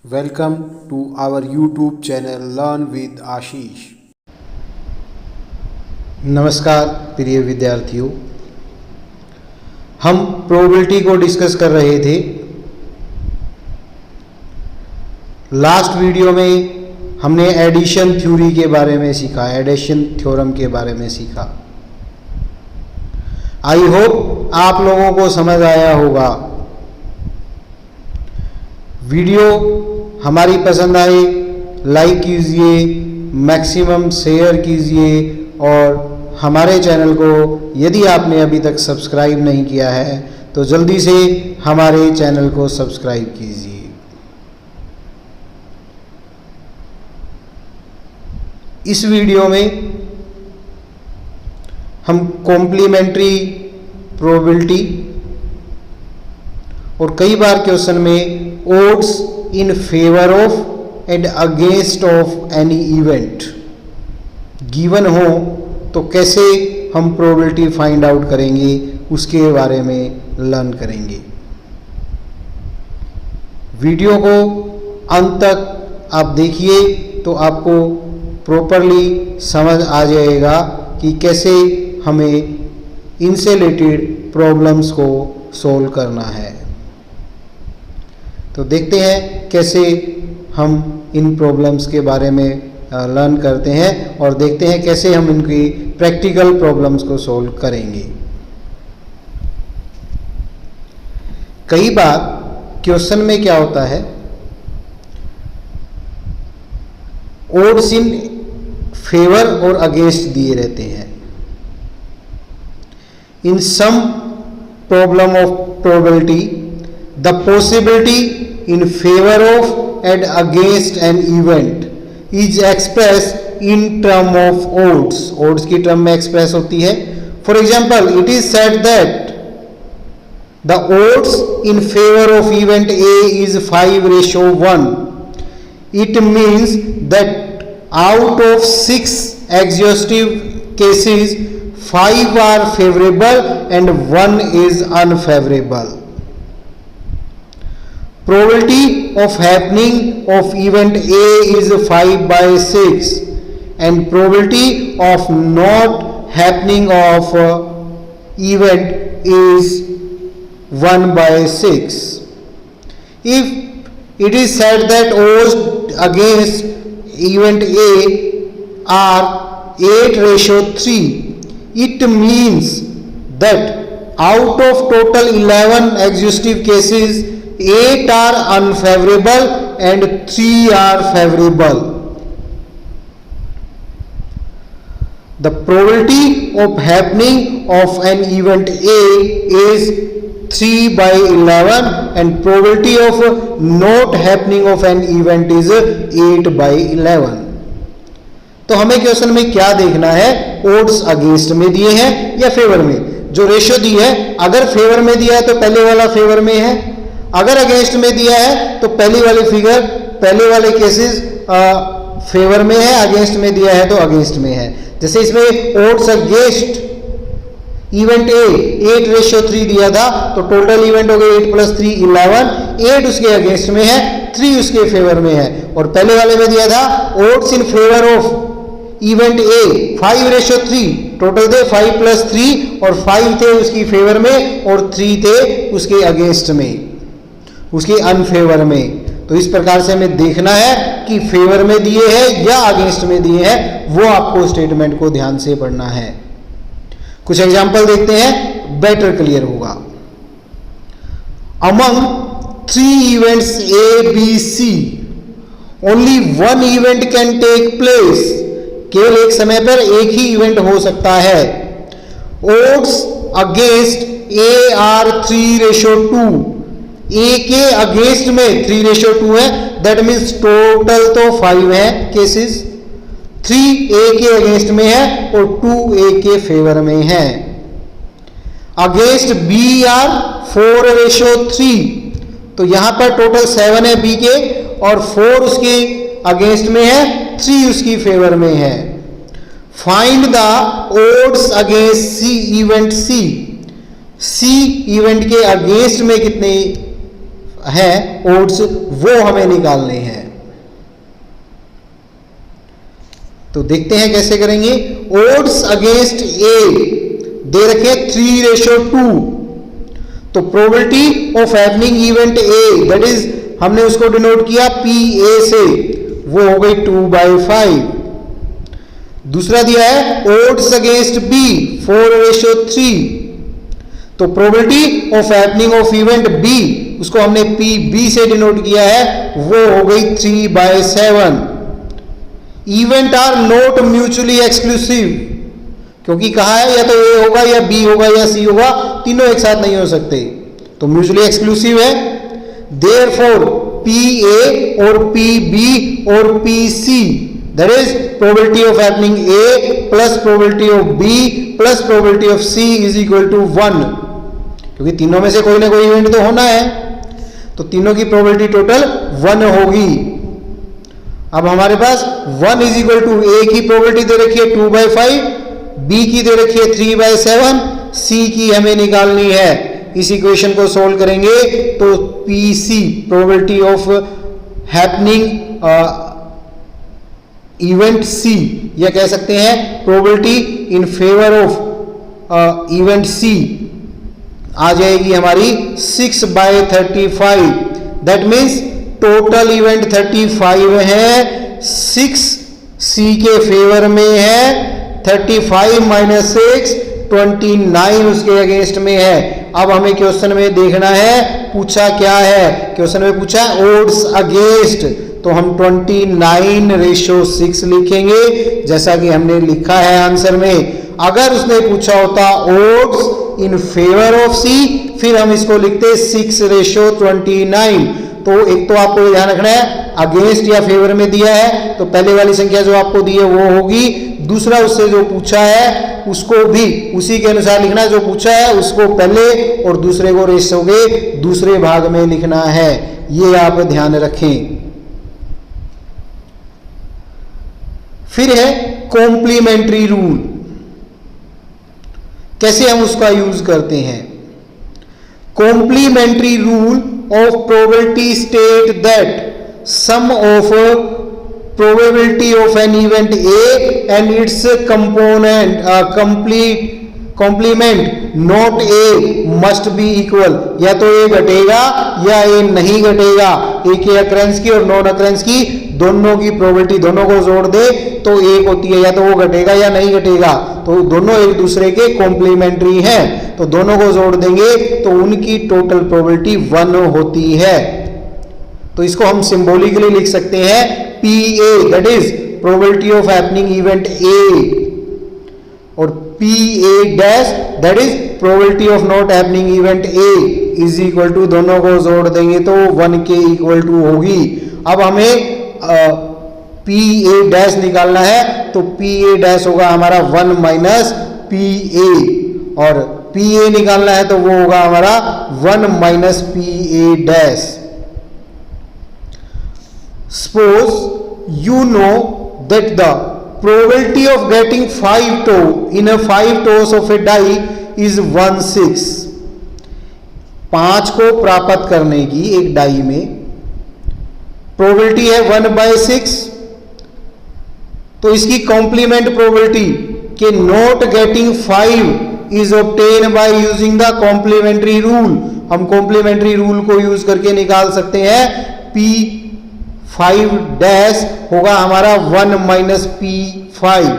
Welcome to our YouTube channel Learn with आशीष। नमस्कार प्रिय विद्यार्थियों, हम प्रोबेबिलिटी को डिस्कस कर रहे थे। लास्ट वीडियो में हमने एडिशन थ्योरी के बारे में सीखा, एडिशन थ्योरम के बारे में सीखा। आई होप आप लोगों को समझ आया होगा। वीडियो हमारी पसंद आए लाइक कीजिए, मैक्सिमम शेयर कीजिए और हमारे चैनल को यदि आपने अभी तक सब्सक्राइब नहीं किया है तो जल्दी से हमारे चैनल को सब्सक्राइब कीजिए। इस वीडियो में हम कॉम्प्लीमेंट्री प्रोबेबिलिटी और कई बार क्वेश्चन में odds in favour of and against of any event given हो तो कैसे हम प्रोबेबिलिटी फाइंड आउट करेंगे उसके बारे में लर्न करेंगे। वीडियो को अंत तक आप देखिए तो आपको प्रॉपरली समझ आ जाएगा कि कैसे हमें इनसे रिलेटेड प्रॉब्लम्स को सॉल्व करना है। तो देखते हैं कैसे हम इन प्रॉब्लम्स के बारे में लर्न करते हैं और देखते हैं कैसे हम इनकी प्रैक्टिकल प्रॉब्लम्स को सॉल्व करेंगे। कई बार क्वेश्चन में क्या होता है, ओड्स इन फेवर और अगेंस्ट दिए रहते हैं। In some problem of probability the possibility in favor of and against an event is expressed in term of odds. Odds की term में express होती है। For example, it is said that the odds in favor of event A is 5:1. It means that out of 6 exhaustive cases, 5 are favorable and 1 is unfavorable. Probability of happening of event A is 5/6 and probability of not happening of event is 1/6. If it is said that odds against event A are 8:3, it means that out of total 11 exhaustive cases, 8 are unfavorable and 3 are favorable. The probability of happening of an event A is 3/11 and probability of not happening of an event is 8/11. तो हमें question में क्या देखना है, odds against में दिए हैं या फेवर में। जो रेशियो दी है, अगर फेवर में दिया है तो पहले वाला फेवर में है, अगर अगेंस्ट में दिया है तो पहले वाले केसेस फेवर में है, अगेंस्ट में दिया है तो अगेंस्ट में है। जैसे इसमें ओड्स अगेंस्ट इवेंट ए 8:3 दिया था तो टोटल इवेंट हो गए 8 + 3 11, 8 उसके अगेंस्ट में है, 3 उसके फेवर में है। और पहले वाले में दिया था odds in favour of event A 5:3, total थे 5 + 3 और 5 थे उसकी फेवर में और 3 थे उसके अगेंस्ट में, उसके अनफेवर में। तो इस प्रकार से हमें देखना है कि फेवर में दिए हैं या अगेंस्ट में दिए हैं, वो आपको स्टेटमेंट को ध्यान से पढ़ना है। कुछ एग्जांपल देखते हैं, बेटर क्लियर होगा। Among 3 events A, B, C, only 1 event can take place. केवल एक समय पर एक ही इवेंट हो सकता है। ओड्स अगेंस्ट A are 3:2, ए के अगेंस्ट में 3:2 है, दैट मीन्स टोटल तो 5 है केसेस, 3 ए के अगेंस्ट में है और 2 ए के फेवर में है। अगेंस्ट बी आर 4:3, तो यहां पर टोटल 7 है बी के और 4 उसके अगेंस्ट में है, 3 उसकी फेवर में है। Find the odds against C event सी, सी इवेंट के अगेंस्ट में कितने हैं ओड्स वो हमें निकालने हैं। तो देखते हैं कैसे करेंगे। ओड्स अगेंस्ट ए दे रखे 3:2, तो probability of happening event A that is हमने उसको डिनोट किया पी ए से, वो हो गई 2/5। दूसरा दिया है ओड्स अगेंस्ट बी 4:3, तो probability of happening of event B उसको हमने पी बी से डिनोट किया है, वो हो गई 3/7। Event are not mutually exclusive, क्योंकि कहा है या तो ए होगा या बी होगा या सी होगा, तीनों एक साथ नहीं हो सकते, तो म्यूचुअली एक्सक्लूसिव है। देयरफॉर पी ए और पी बी और P C that is probability of happening A plus probability of B plus probability of C is equal to 1, क्योंकि तीनों में से कोई ना कोई इवेंट तो होना है, तो तीनों की प्रोबेबिलिटी टोटल 1 होगी। अब हमारे पास 1 इज इक्वल टू ए की प्रोबेबिलिटी दे रखी है 2/5, बी की दे रखी है 3/7, सी की हमें निकालनी है। इस इक्वेशन को सोल्व करेंगे तो P C probability of happening event C, या कह सकते हैं probability in favour of event C आ जाएगी हमारी 6/35। दैट मीन्स टोटल इवेंट 35 है, 6 सी के फेवर में है, 35 - 6 29 उसके अगेंस्ट में है। अब हमें क्वेश्चन में देखना है पूछा क्या है, क्वेश्चन में पूछा ओड्स अगेंस्ट, तो हम 29:6 लिखेंगे जैसा कि हमने लिखा है आंसर में। अगर उसने पूछा होता ओड्स इन फेवर ऑफ सी, फिर हम इसको लिखते 6:29। तो एक तो आपको ध्यान रखना है अगेंस्ट या फेवर में दिया है तो पहले वाली संख्या जो आपको दी है वो होगी, दूसरा उससे जो पूछा है उसको भी उसी के अनुसार लिखना है, जो पूछा है उसको पहले और दूसरे को रेशो के दूसरे भाग में लिखना है, ये आप ध्यान रखें। फिर है कॉम्प्लीमेंट्री रूल, कैसे हम उसका यूज करते हैं। Complementary rule of probability state that sum of probability of an event A and its component complement not A must be equal, या तो A घटेगा या A नहीं घटेगा, A के अकरेंस की और नॉन अकरेंस की दोनों की प्रोबेबिलिटी दोनों को जोड़ दे तो एक होती है, या तो वो घटेगा या नहीं घटेगा, तो दोनों एक दूसरे के कॉम्प्लीमेंट्री हैं, तो दोनों को जोड़ देंगे तो उनकी टोटल प्रोबेबिलिटी 1 होती है। तो इसको हम सिंबॉलिकली लिख सकते हैं PA that is probability of happening event A, और PA dash that is probability of not happening event A is equal to, दोनों को जोड़ देंगे तो 1 के इक्वल टू होगी। अब हमें PA डैश निकालना है तो PA डैश होगा हमारा 1 माइनस PA, और PA निकालना है तो वो होगा हमारा 1 minus PA dash. Suppose you know that the probability of getting 5 toe in a 5 toes of a die is 1/6। 5 को प्राप्त करने की एक डाई में प्रोबेबिलिटी है 1/6, तो इसकी कॉम्प्लीमेंट प्रोबेबिलिटी के not getting 5 is obtain by using the complementary rule. हम कॉम्प्लीमेंट्री रूल को यूज करके निकाल सकते हैं P5 डैश होगा हमारा 1 माइनस P5,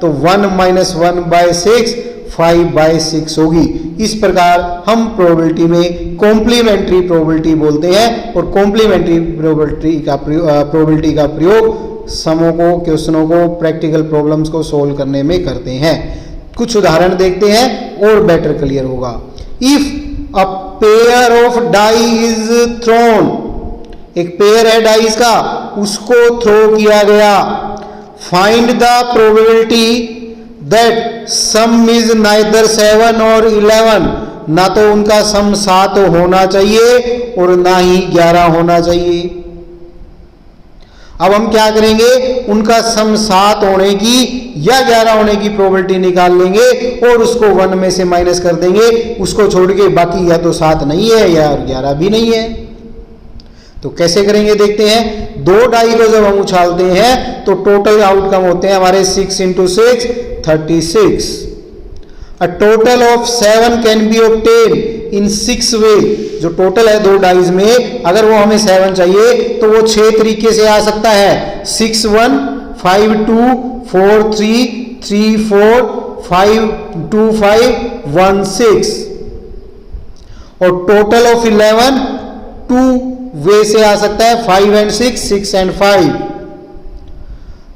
तो 1 माइनस 1/6 5/6 होगी। इस प्रकार हम प्रोबेबिलिटी में कॉम्प्लीमेंट्री प्रोबेबिलिटी बोलते हैं, और कॉम्प्लीमेंट्री प्रोबेबिलिटी का प्रयोग समों को, क्वेश्चनों को, प्रैक्टिकल प्रॉब्लम्स को सोल्व करने में करते हैं। कुछ उदाहरण देखते हैं और बेटर क्लियर होगा। If a pair of die is thrown, एक पेयर है डाइस का, उसको थ्रो किया गया। Find the probability that sum is neither 7 और 11, ना तो उनका सम 7 होना चाहिए और ना ही 11 होना चाहिए। अब हम क्या करेंगे, उनका सम 7 होने की या 11 होने की प्रोबेबिलिटी निकाल लेंगे और उसको 1 में से माइनस कर देंगे, उसको छोड़ के बाकी या तो 7 नहीं है या 11 भी नहीं है। तो कैसे करेंगे देखते हैं। दो डाई को जब हम उछालते हैं तो टोटल आउटकम होते हैं हमारे 6 × 6 36। A total of 7 can be obtain इन 6 वे। जो टोटल है दो डाइज में, अगर वो हमें 7 चाहिए तो वो 6 तरीके से आ सकता है। 6 1 5 2 4 3 3 4 5 2 5 1 6। और टोटल ऑफ 11 2 वे से आ सकता है, 5 and 6 6 and 5।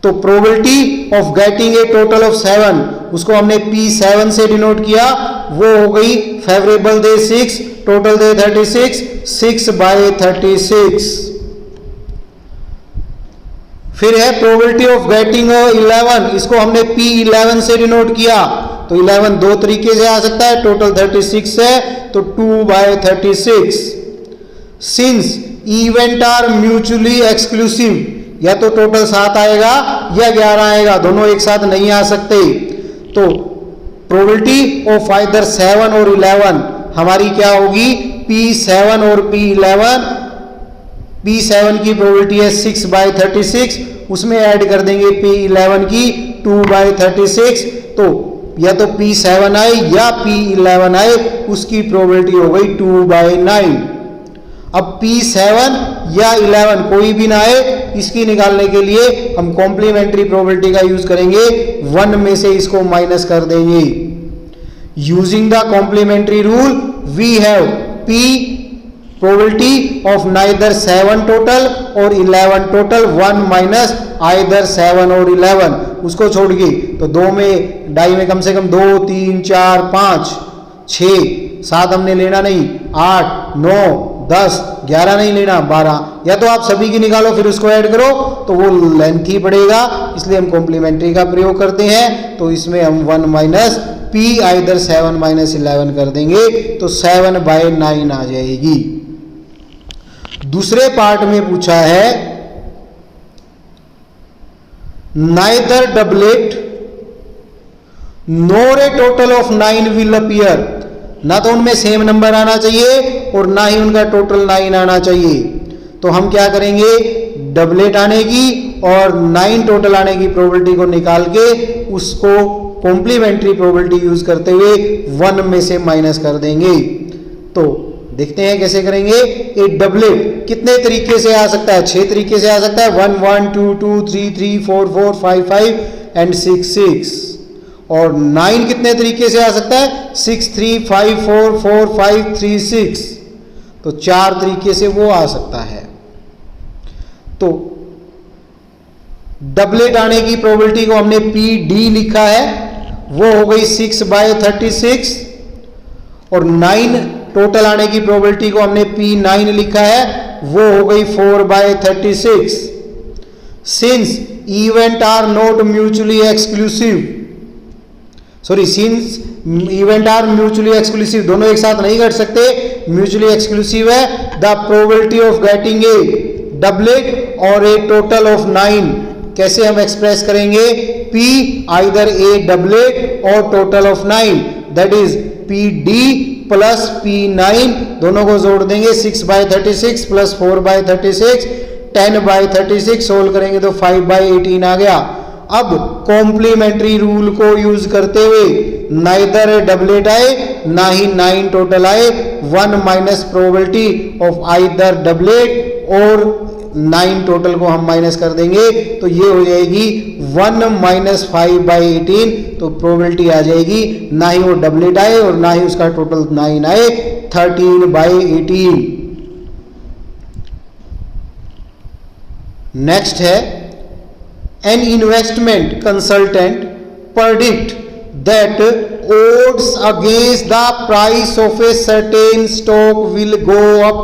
तो probability of getting A total of 7, उसको हमने P7 से डिनोट किया, वो हो गई फेवरेबल दे 6, टोटल दे 36, 6/36। फिर है प्रोबेबिलिटी ऑफ गेटिंग 11, इसको हमने P11 से डिनोट किया, तो 11 दो तरीके से आ सकता है, टोटल 36 है तो 2/36। Since event are mutually exclusive, या तो टोटल 7 आएगा या 11 आएगा, दोनों एक साथ नहीं आ सकते। तो प्रोबेबिलिटी ऑफ आइदर 7 और 11 हमारी क्या होगी, P7 और P11। P7 की प्रोबेबिलिटी है 6/36, उसमें ऐड कर देंगे P11 की 2/36, तो या तो P7 आए या P11 आए, उसकी प्रोबेबिलिटी हो गई 2/9। अब P7 या 11 कोई भी ना आए, इसकी निकालने के लिए हम कॉम्प्लीमेंट्री प्रोबेबिलिटी का यूज करेंगे, 1 में से इसको माइनस कर देंगे। Using the complementary rule we have P probability of neither 7 total और 11 टोटल, 1 माइनस आइदर 7 और 11, उसको छोड़ के। तो दो में डाई में कम से कम 2 3 4 5 6 7 हमने लेना नहीं, 8 9 10 11 नहीं लेना, 12, या तो आप सभी की निकालो फिर उसको ऐड करो, तो वो लेंथी पड़ेगा, इसलिए हम कॉम्प्लीमेंट्री का प्रयोग करते हैं। तो इसमें हम 1 माइनस P आइदर 7 माइनस 11 कर देंगे, तो 7/9 आ जाएगी। दूसरे पार्ट में पूछा है neither doublet NOR A total of 9 will appear, ना तो उनमें सेम नंबर आना चाहिए और ना ही उनका टोटल 9 आना चाहिए। तो हम क्या करेंगे, डबलेट आने की और 9 टोटल आने की प्रोबेबिलिटी को निकाल के उसको कॉम्प्लीमेंट्री प्रोबेबिलिटी यूज करते हुए 1 में से माइनस कर देंगे। तो देखते हैं कैसे करेंगे। एक डबलेट कितने तरीके से आ सकता है, 6 तरीके से आ सकता है, 1 1 2 2 3 3 4 4 5 5 एंड 6 6। और 9 कितने तरीके से आ सकता है, 6 3 5 4 4 5 3 6। तो 4 तरीके से वो आ सकता है। तो डबलेट आने की प्रोबेबिलिटी को हमने PD लिखा है, वो हो गई 6/36। और 9 टोटल आने की प्रोबेबिलिटी को हमने P9 लिखा है, वो हो गई 4/36। Since event are not mutually exclusive, since event are mutually exclusive, दोनों एक साथ नहीं कर सकते, म्यूचुअली एक्सक्लूसिव है। The probability of getting a doublet और ए टोटल ऑफ 9 कैसे हम एक्सप्रेस करेंगे, P आइदर ए डबलेट और total of 9, that is PD plus P9, दोनों को जोड़ देंगे, 6/36 प्लस 4/36, 10/36 सोल्व करेंगे तो 5/18 आ गया। अब कॉम्प्लीमेंट्री रूल को यूज करते हुए नाइदर डबलेट आए ना ही 9 टोटल आए, 1 minus probability of either doublet और 9 टोटल को हम माइनस कर देंगे, तो ये हो जाएगी 1 माइनस 5/18। तो प्रोबेबिलिटी आ जाएगी ना ही वो डबलेट आए और ना ही उसका टोटल 9 आए, 13/18। नेक्स्ट है an investment consultant predict that odds against the price of a certain stock will go up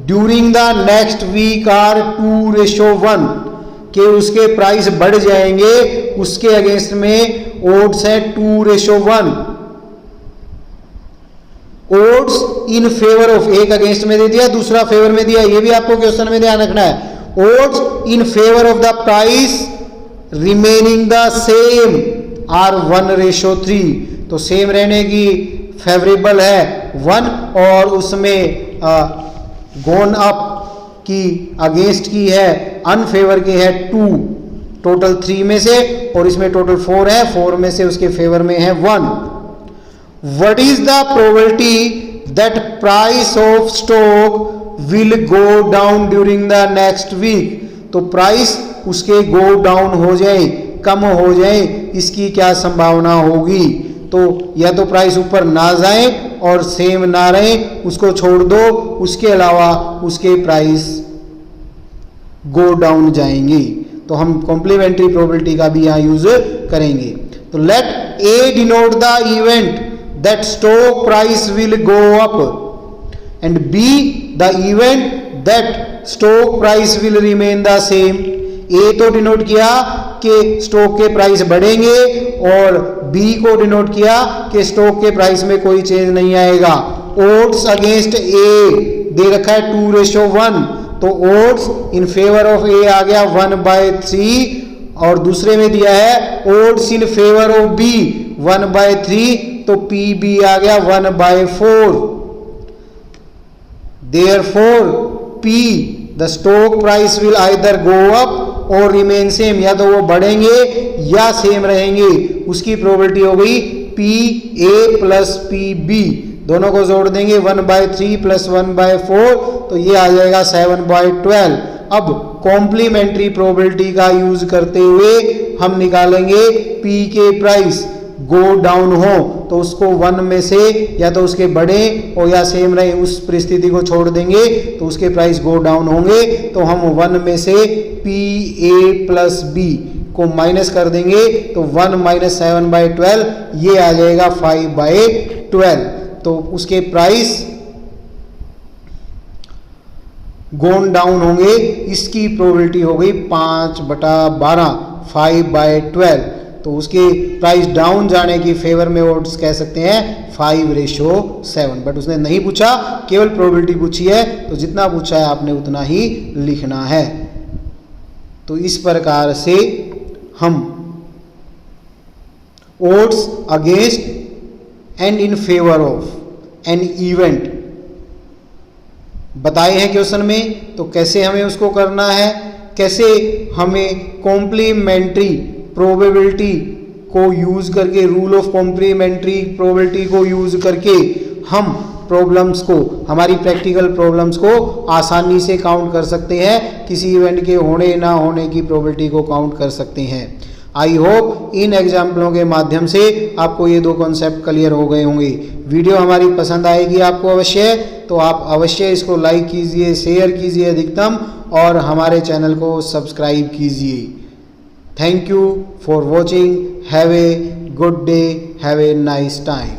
during the next week are 2:1, कि उसके प्राइस बढ़ जाएंगे, उसके अगेंस्ट में ओड्स है 2:1। ओड्स इन फेवर ऑफ, एक अगेंस्ट में दे दिया, दूसरा फेवर में दिया, ये भी आपको क्वेश्चन में ध्यान रखना है। Odds in favour of the price remaining the same are 1:3, तो सेम रहने की फेवरेबल है 1 और उसमें गोन अप की अगेंस्ट की है, अनफेवर की है 2, टोटल 3 में से, और इसमें टोटल 4 है, 4 में से उसके फेवर में है 1. What is the probability that price of stock will go down during the next week? तो प्राइस उसके गो डाउन हो जाए, कम हो जाए, इसकी क्या संभावना होगी? तो या तो प्राइस ऊपर ना जाए और सेम ना रहे, उसको छोड़ दो, उसके अलावा उसके प्राइस गो डाउन जाएंगी. तो हम कॉम्प्लीमेंट्री प्रोबेबिलिटी का भी यहां यूज करेंगे. तो let A denote the event that stock price will go up and B the event that stock price will remain the same. A तो डिनोट किया कि स्टॉक के प्राइस बढ़ेंगे, और बी को डिनोट किया कि स्टॉक के प्राइस में कोई चेंज नहीं आएगा. ओड्स अगेंस्ट ए दे रखा है 2:1, तो odds in favour of A आ गया 1/3, और दूसरे में दिया है odds in favour of B 1/3, तो पी बी आ गया 1/4. Therefore P the stock price will either go up और रिमेन सेम, या तो वो बढ़ेंगे या सेम रहेंगे. उसकी प्रोबेबिलिटी हो गई P A plus P B, दोनों को जोड़ देंगे 1/3 प्लस 1/4, तो ये आ जाएगा 7/12. अब कॉम्प्लीमेंट्री प्रोबेबिलिटी का यूज करते हुए हम निकालेंगे पी के प्राइस गो डाउन हो, तो उसको 1 में से या तो उसके बढ़े और या सेम रहे, उस परिस्थिति को छोड़ देंगे तो उसके प्राइस गो डाउन होंगे. तो हम 1 में से पी ए प्लस बी को माइनस कर देंगे, तो 1 माइनस 7/12 ये आ जाएगा 5/12. तो उसके प्राइस गोन डाउन होंगे, इसकी प्रोबेबिलिटी हो गई 5/12, 5/12. तो उसके प्राइस डाउन जाने की फेवर में ओड्स कह सकते हैं 5:7. बट उसने नहीं पूछा, केवल प्रोबेबिलिटी पूछी है, तो जितना पूछा है आपने उतना ही लिखना है. तो इस प्रकार से हम odds against and in favour of an event बताए हैं क्वेश्चन में. तो कैसे हमें उसको करना है, कैसे हमें कॉम्प्लीमेंट्री प्रोबेबिलिटी को यूज करके, रूल ऑफ कॉम्प्लीमेंट्री प्रोबेबिलिटी को यूज करके हम प्रॉब्लम्स को, हमारी प्रैक्टिकल प्रॉब्लम्स को आसानी से काउंट कर सकते हैं, किसी इवेंट के होने ना होने की प्रोबेबिलिटी को काउंट कर सकते हैं. आई होप इन एग्जाम्पलों के माध्यम से आपको ये 2 कॉन्सेप्ट क्लियर हो गए होंगे. वीडियो हमारी पसंद आएगी आपको अवश्य, तो आप अवश्य इसको लाइक कीजिए, शेयर कीजिए अधिकतम, और हमारे चैनल को सब्सक्राइब कीजिए. Thank you for watching. Have a good day. Have a nice time.